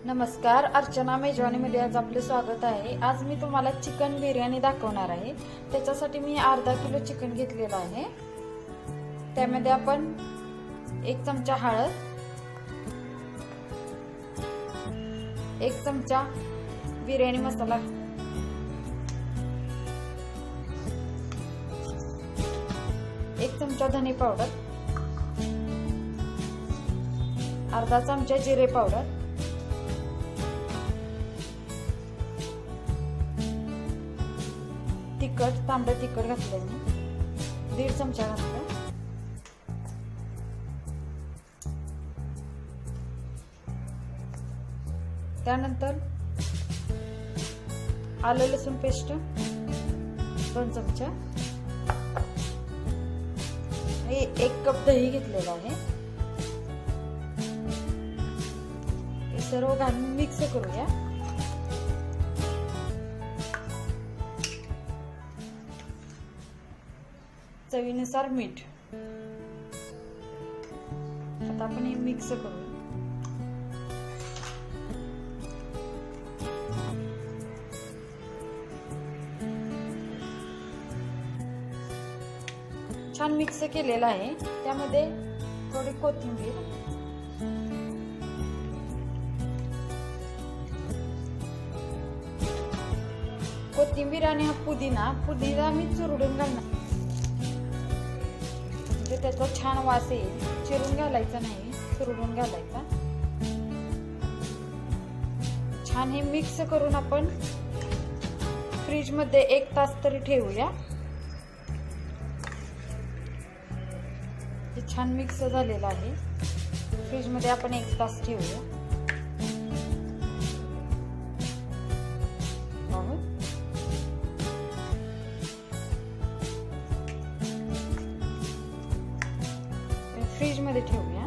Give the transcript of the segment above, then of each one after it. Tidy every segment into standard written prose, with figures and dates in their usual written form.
नमस्कार, अर्चना मेजवानीमध्ये आज आपले स्वागत आहे। आज मी तुम्हाला चिकन बिर्याणी दाखवणार आहे। त्याच्यासाठी मी अर्धा किलो चिकन घेतलेलं आहे। त्यामध्ये आपण 1 चमचा हळद, 1 चमचा बिर्याणी मसाला, 1 चमचा धने पावडर, अर्धा चमचा जिरे पावडर, तिखट, तांबडं तिखट घातलं मी 1.5 चमचा घातलं। त्यानंतर आलं लसूण पेस्ट 2 चमचा, 1 कप दही घेतलेला आहे। हे सर्व घालून मिक्स करूया। चवीनुसार मीठ। आता आपण हे मिक्स करू। छान मिक्स केलेला आहे। त्यामध्ये थोडी कोथिंबीर, आणि हा पुदिना मी चुरडून घालणार, त्याचा छान वास येईल। चिरून घालायचा नाही, चुरडून घालायचा। छान हे मिक्स करून आपण फ्रीज मध्ये 1 तास तरी ठेवूया। हे छान मिक्स झालेलं आहे। फ्रीज मध्ये आपण 1 तास ठेवूया। फ्रीज मध्ये ठेवूया।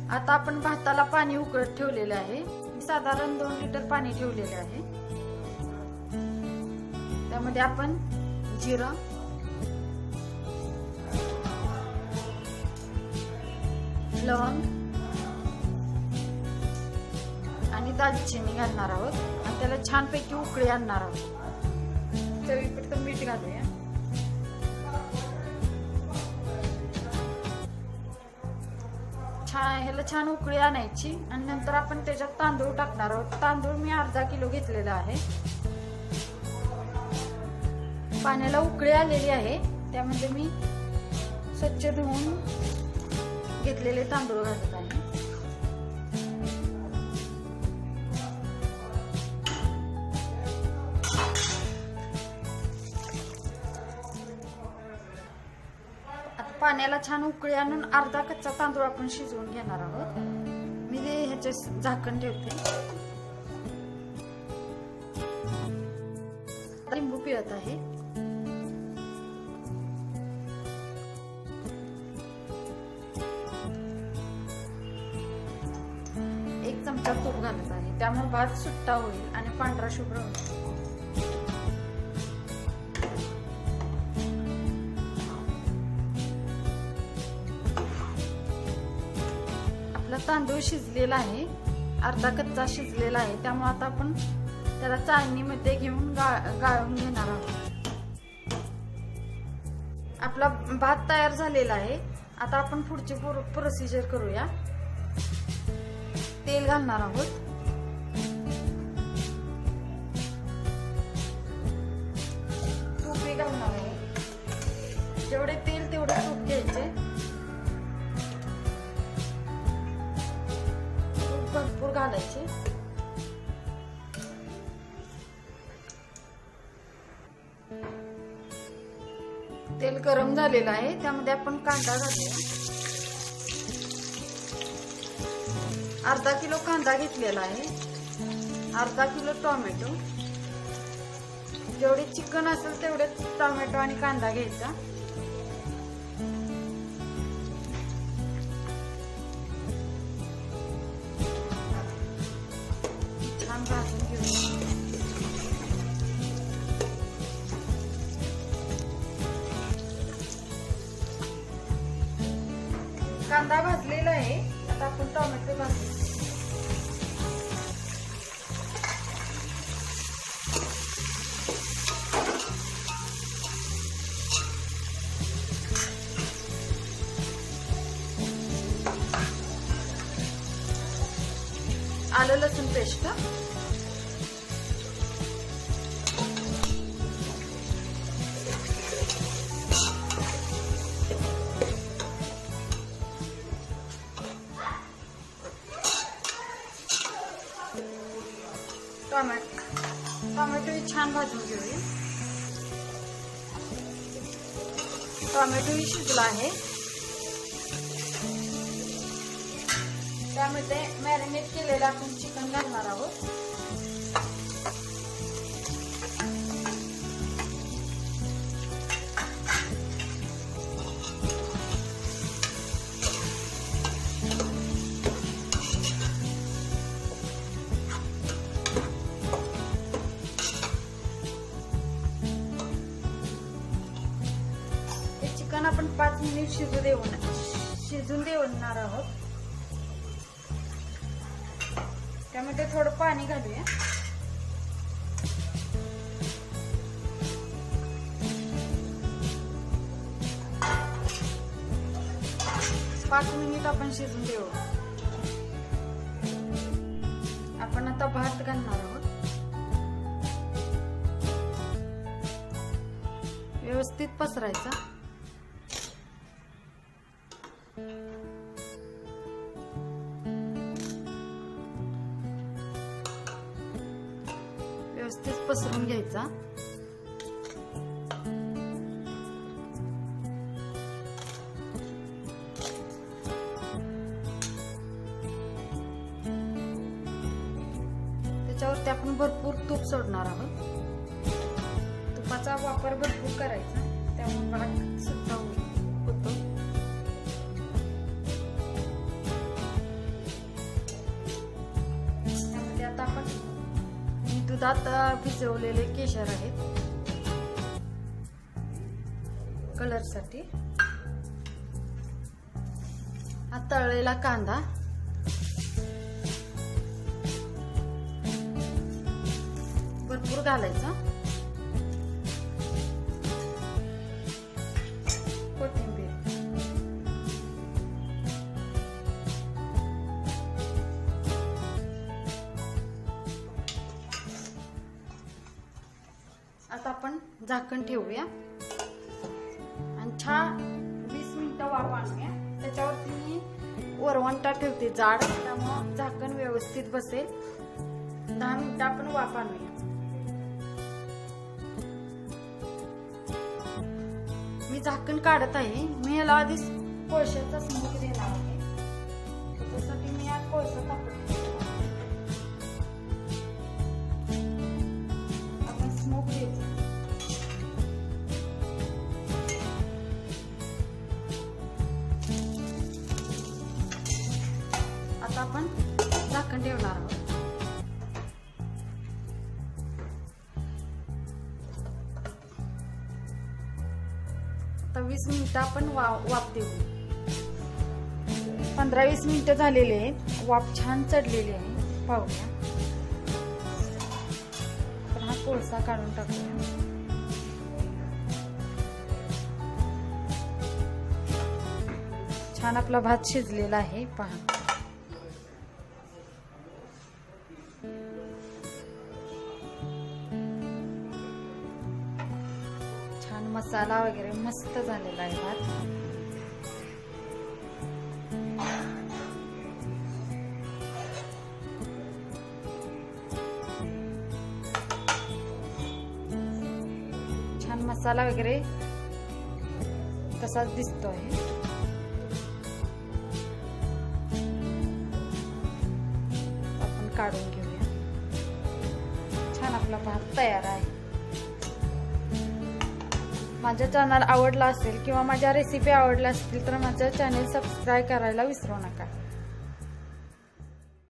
आता आपण भाताला पाणी उकळत ठेवलेले आहे। साधारण 2 लिटर पाणी ठेवलेले आहे। त्यामध्ये आपण जिरं, लवंग आणि दालचिनी घालणार आहोत आणि त्याला छानपैकी उकळी आणणार आहोत। चवीपुरतं मीठ घालूया। ह्याला छान उकळी आणायची आणि नंतर आपण त्याच्यात तांदूळ टाकणार आहोत। तांदूळ मी अर्धा किलो घेतलेला आहे। पाण्याला उकळी आलेली आहे। त्यामध्ये मी स्वच्छ धुवून घेतलेले तांदूळ घालत आहे। आता पाण्याला छान उकळी आणून अर्धा कच्चा तांदूळ आपण शिजवून घेणार आहोत। मी ह्याचे झाकण ठेवते। लिंबू पिळत आहे। चमचा तूप घालत आहे। त्यामुळे भात सुट्टा होईल आणि पांढरा शुभ्र होईल। आपला तांदूळ शिजलेला आहे, अर्धा कच्चा शिजलेला आहे। त्यामुळे आता आपण त्याला चाळणीमध्ये घेऊन गाळून घेणार आहोत। आपला भात तयार झालेला आहे। आता आपण पुढची प्रोसिजर करूया। तेल घालणार आहोत। तूपही घालणार आहे। जेवढे तेल तेवढे तूप घ्यायचे। तूप भरपूर घालायचे। तेल गरम झालेलं आहे। त्यामध्ये आपण कांदा घालूया। अर्धा किलो कांदा घेतलेला आहे, अर्धा किलो टोमॅटो, जेवढे चिकन असेल तेवढे टोमॅटो आणि कांदा घ्यायचा। कांदा भाजलेला आहे, आता आपण टोमॅटो भाजू. आलं लसूण पेस्ट, टोमॅटो छान भाजून घेऊया. टोमॅटो शिजला आहे. त्यामध्ये मॅरिनेट केलेलं आपण चिकन घालणार आहोत. हे चिकन आपण 5 मिनिट शिजून देणार आहोत. त्यामध्ये थोडं पाणी घालूया. पाच मिनिट आपण शिजून देऊ. आपण आता भात घालणार आहोत. व्यवस्थित पसरायचा. व्यवस्थित पसरून घ्यायचा. त्याच्यावरती आपण भरपूर तूप सोडणार आहोत. तुपाचा वापर भरपूर करायचा, त्यामुळे भात सुद्धा होतो. त्यामध्ये आता आपण दुधात भिजवलेले केशर आहेत कलर साठी. हा तळलेला कांदा, भरपूर घालायचा. कोथिंबीर, आता आपण झाकण ठेवूया आणि 20 मिनिटं वाफ आणूया. त्याच्यावरती मी वरवंटा ठेवते जाड, त्यामुळे झाकण व्यवस्थित बसेल. 10 मिनिटं आपण वाफ आणूया. मी झाकण काढत आहे. मी याला आधी कोळशाचा स्मोक देणार आहे. त्यासाठी मी आज कोळसा टाकते. आपण स्मोक द्यायचा. आता आपण झाकण ठेवणार आहोत. आता 20 मिनिटं आपण वाफ देऊ. 15-20 मिनिटं झालेले आहेत. वाफ छान चढलेली आहे. पाहूया. आपण हा कोळसा काढून टाकूया. छान आपला भात शिजलेला आहे. पहा, छान मसाला वगैरे मस्त झालेला आहे भात. छान मसाला वगैरे तसाच दिसतोय. आपण काढून घेऊया. छान आपला भात तयार आहे. माझा चॅनल आवडला असेल किंवा माझ्या रेसिपी आवडल्या असतील तर माझं चॅनल सबस्क्राईब करायला विसरू नका.